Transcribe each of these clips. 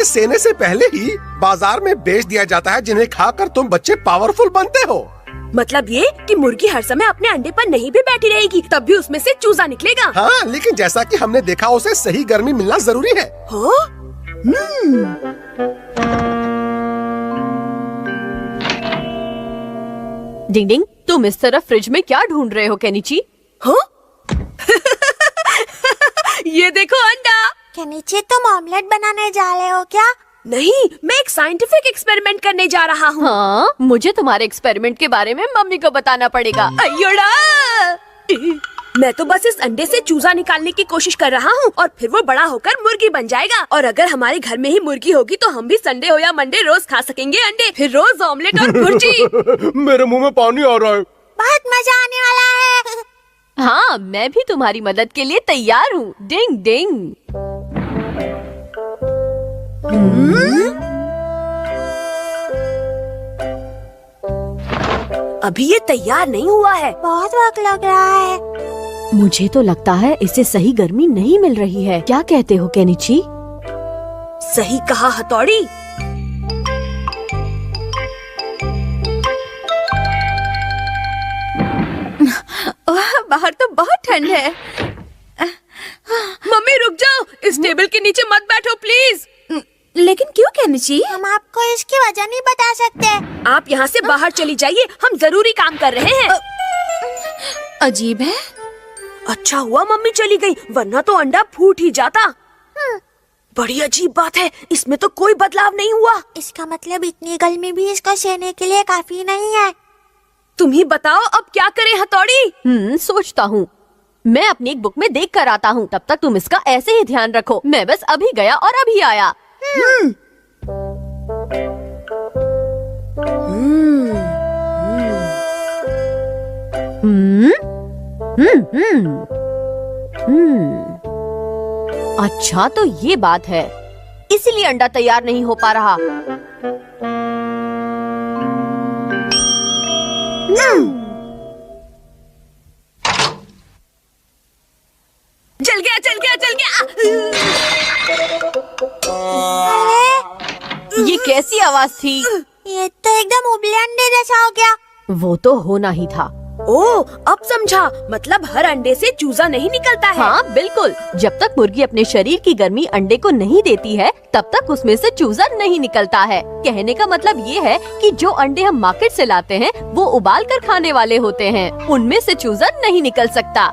सेने से पहले ही बाजार में बेच दिया जाता है, जिन्हें खाकर तुम बच्चे पावरफुल बनते हो। मतलब ये कि मुर्गी हर समय अपने अंडे पर नहीं भी बैठी रहेगी, तब भी उसमें से चूजा निकलेगा। हाँ, लेकिन जैसा कि हमने देखा, उसे सही गर्मी मिलना जरूरी है। हो? डिंग डिंग, तुम इस तरफ फ्रिज में क्या ढूंढ रहे हो केनिची? हो? ये देखो अंडा। केनिची, तुम ऑमलेट बनाने जा रहे हो क्या? नहीं, मैं एक साइंटिफिक एक्सपेरिमेंट करने जा रहा हूँ। हाँ, मुझे तुम्हारे एक्सपेरिमेंट के बारे में मम्मी को बताना पड़ेगा। अयोड़ा! मैं तो बस इस अंडे से चूजा निकालने की कोशिश कर रहा हूँ और फिर वो बड़ा होकर मुर्गी बन जाएगा। और अगर हमारे घर में ही मुर्गी होगी तो हम भी संडे हो या मंडे रोज खा सकेंगे अंडे, फिर रोज ऑमलेट और भुर्जी। मेरे मुंह में पानी आ रहा है। बहुत मजा आने वाला है। हाँ, मैं भी तुम्हारी मदद के लिए तैयार हूँ। डिंग डिंग। अभी ये तैयार नहीं हुआ है। बहुत वक्त लग रहा है। मुझे तो लगता है इसे सही गर्मी नहीं मिल रही है। क्या कहते हो केनिची? सही कहा हथौड़ी। बाहर तो बहुत ठंड है। मम्मी रुक जाओ, इस टेबल के नीचे मत बैठो प्लीज। लेकिन क्यों केनिची? हम आपको इसकी वजह नहीं बता सकते। आप यहाँ से बाहर चली जाइए, हम जरूरी काम कर रहे हैं। अजीब है। अच्छा हुआ मम्मी चली गई, वरना तो अंडा फूट ही जाता। बड़ी अजीब बात है, इसमें तो कोई बदलाव नहीं हुआ। इसका मतलब इतनी गर्मी भी इसको सहने के लिए काफी नहीं है। तुम ही बताओ अब क्या करें हथौड़ी। सोचता हूँ। मैं अपनी एक बुक में देख कर आता हूँ, तब तक तुम इसका ऐसे ही ध्यान रखो। मैं बस अभी गया और अभी आया। अच्छा, तो ये बात है, इसीलिए अंडा तैयार नहीं हो पा रहा। जल गया, जल गया, जल गया। ये कैसी आवाज थी? ये तो एकदम उबले अंडे जैसा हो गया। वो तो होना ही था। ओह, अब समझा। मतलब हर अंडे से चूजा नहीं निकलता है। हाँ बिल्कुल, जब तक मुर्गी अपने शरीर की गर्मी अंडे को नहीं देती है, तब तक उसमें से चूजा नहीं निकलता है। कहने का मतलब ये है कि जो अंडे हम मार्केट से लाते हैं, वो उबाल कर खाने वाले होते हैं। उनमें से चूजा नहीं निकल सकता।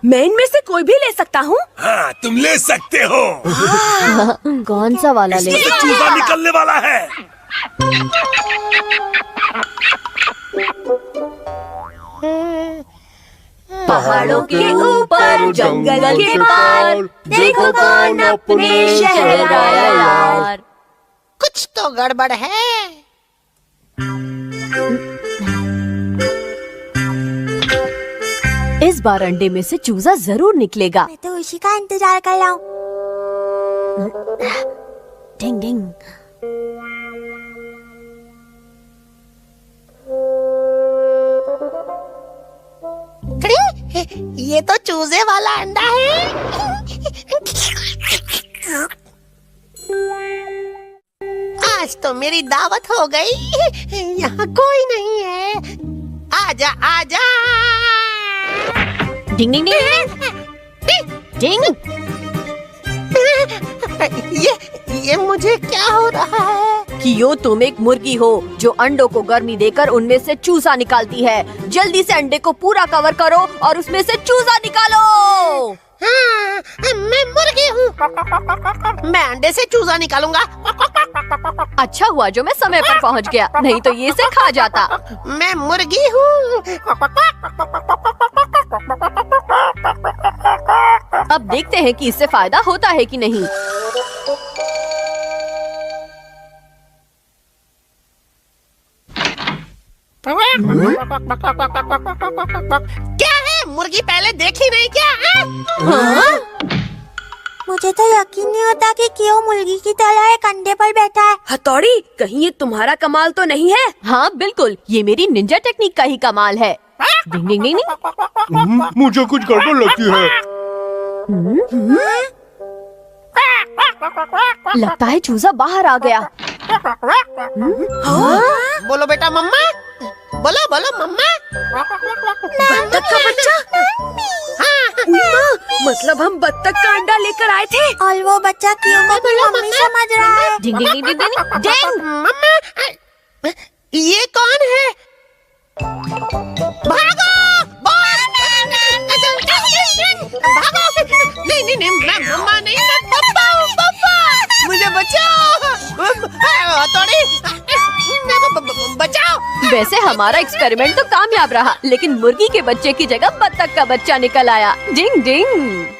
मैं इनमें से कोई भी ले सकता हूँ? हाँ, तुम ले सकते हो। कौन सा वाला ले? चूजा निकलने वाला है। पहाड़ों के ऊपर, जंगल के पार, देखो कौन अपने शहर आया यार। कुछ तो गड़बड़ है। इस बार अंडे में से चूजा जरूर निकलेगा। मैं तो उसी का इंतजार कर रहा हूँ। डिंग डिंग। ये तो चूजे वाला अंडा है। आज तो मेरी दावत हो गई। यहाँ कोई नहीं है। आजा आजा। डिंग डिंग डिंग डिंग। ये मुझे क्या हो रहा है? कियो, तुम एक मुर्गी हो जो अंडों को गर्मी देकर उनमें से चूजा निकालती है। जल्दी से अंडे को पूरा कवर करो और उसमें से चूजा निकालो। हाँ, मैं मुर्गी हूँ। मैं अंडे से चूजा निकालूंगा। अच्छा हुआ जो मैं समय पर पहुँच गया, नहीं तो ये इसे खा जाता। मैं मुर्गी हूँ। अब देखते हैं कि इससे फायदा होता है कि नहीं। क्या है? मुर्गी पहले देखी नहीं क्या? हाँ? मुझे तो यकीन नहीं होता कि क्यों मुर्गी की तरह एक अंडे पर बैठा है। हथौड़ी, कहीं ये तुम्हारा कमाल तो नहीं है? हाँ बिल्कुल, ये मेरी निंजा टेक्निक का ही कमाल है। डिंग डिंग डिंग डिंग। मुझे कुछ गड़बड़ लगती है। लगता है चूजा बाहर आ गया। बोलो बेटा मम्मा, बोलो बोलो मम्मा। बत्तख का बच्चा? मतलब हम बत्तख का अंडा लेकर आए थे। और वो बच्चा क्यों को मम्मी समझ रहा है। डिंग डिंग डिंग डिंग डिंग डिंग। मम्मा, ये कौन है? भागो! भागो! नहीं, मैं मम्मा नहीं, मैं पापा। मुझे बचाओ! हथौड़ी, बचाओ! वैसे हमारा एक्सपेरिमेंट तो कामयाब रहा, लेकिन मुर्गी के बच्चे की जगह बत्तख का बच्चा निकल आया। डिंग डिंग।